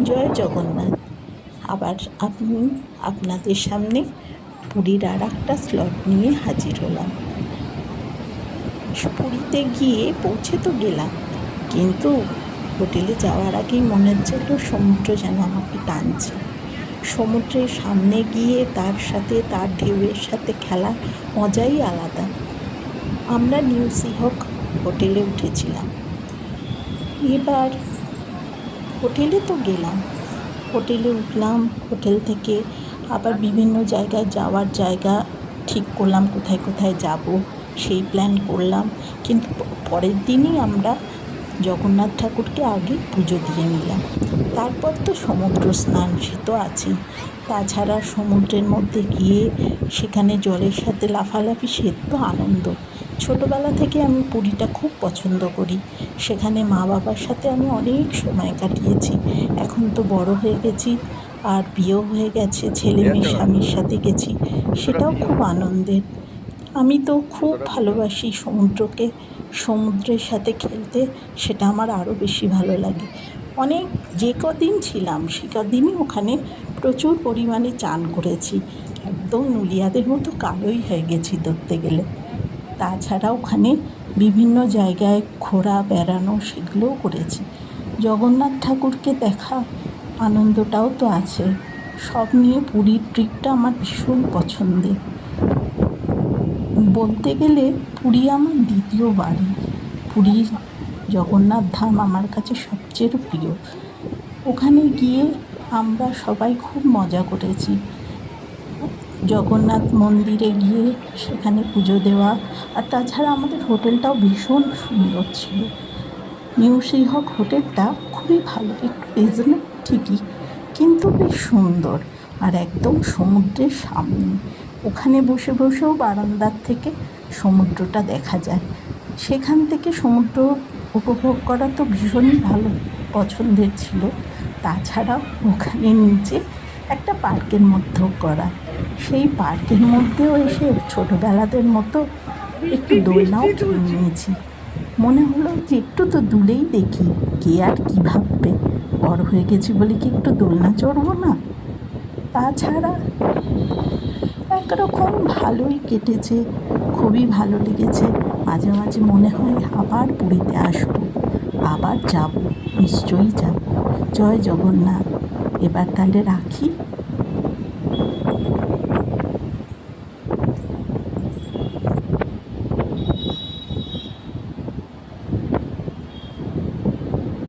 জয় জগন্নাথ। আবার আমি আপনাদের সামনে পুরীর আর একটা স্লট নিয়ে হাজির হলাম। পুরীতে গিয়ে পৌঁছে তো গেলাম, কিন্তু হোটেলে যাওয়ার আগেই মনে হচ্ছিল সমুদ্র যেন আমাকে টানছে। সমুদ্রের সামনে গিয়ে তার সাথে তার ঢেউয়ের সাথে খেলার মজাই আলাদা। আমরা নিউ সিহক হোটেলে উঠেছিলাম। এবার হোটেলে তো গেলাম, হোটেলে উঠলাম, হোটেল থেকে আবার বিভিন্ন জায়গায় যাওয়ার জায়গা ঠিক করলাম, কোথায় কোথায় যাব সেই প্ল্যান করলাম। কিন্তু পরের দিনই আমরা জগন্নাথ ঠাকুরকে আগে পুজো দিয়ে নিলাম। তারপর তো সমুদ্র স্নান, সে তো আছেই। তাছাড়া সমুদ্রের মধ্যে গিয়ে সেখানে জলের সাথে লাফালাফি, সে তো আনন্দ। ছোটোবেলা থেকে আমি পুরীটা খুব পছন্দ করি। সেখানে মা বাবার সাথে আমি অনেক সময় কাটিয়েছি। এখন তো বড় হয়ে গেছি, আর বিয়েও হয়ে গেছে, ছেলে মেয়ে স্বামীর সাথে গেছি, সেটাও খুব আনন্দের। আমি তো খুব ভালোবাসি সমুদ্রকে, সমুদ্রের সাথে খেলতে, সেটা আমার আরও বেশি ভালো লাগে। যে কদিন ছিলাম সে কদিনই ওখানে প্রচুর পরিমাণে চান করেছি। একদম নুলিয়াদের মতো কালোই হয়ে গেছি ধরতে গেলে। তাছাড়া ওখানে বিভিন্ন জায়গায় ঘোরা বেড়ানো সেগুলোও করেছি। জগন্নাথ ঠাকুরকে দেখা আনন্দটাও তো আছে। সব নিয়ে পুরীর ট্রিপটা আমার ভীষণ পছন্দের। বলতে গেলে পুরী আমার দ্বিতীয় বাড়ি। পুরীর জগন্নাথ ধাম আমার কাছে সবচেয়ে প্রিয়। ওখানে গিয়ে আমরা সবাই খুব মজা করেছি। জগন্নাথ মন্দিরে গিয়ে সেখানে পুজো দেওয়া, আর তাছাড়া আমাদের হোটেলটাও ভীষণ সুন্দর ছিল। নিউ সিহক হোটেলটা খুবই ভালো, একটু পেছনে ঠিকই, কিন্তু বেশ সুন্দর, আর একদম সমুদ্রের সামনে। ওখানে বসে বসেও বারান্দার থেকে সমুদ্রটা দেখা যায়। সেখান থেকে সমুদ্র উপভোগ করা তো ভীষণই ভালো পছন্দের ছিল। তাছাড়া ওখানে নিচে একটা পার্কের মধ্যেও করা, সেই পার্কের মধ্যেও এসে ছোটোবেলাদের মতো একটু দোলনাও কিনে নিয়েছি। মনে হলো যে একটু তো দুলেই দেখি, কে আর কী ভাববে, বড় হয়ে গেছি বলে কি একটু দোলনা চড়বো না। তাছাড়া একরকম ভালোই কেটেছে, খুবই ভালো লেগেছে। মাঝে মাঝে মনে হয় আবার পুরীতে আসবো, আবার যাব, নিশ্চয়ই যাব। জয় জগন্নাথ। এবার তাহলে রাখি।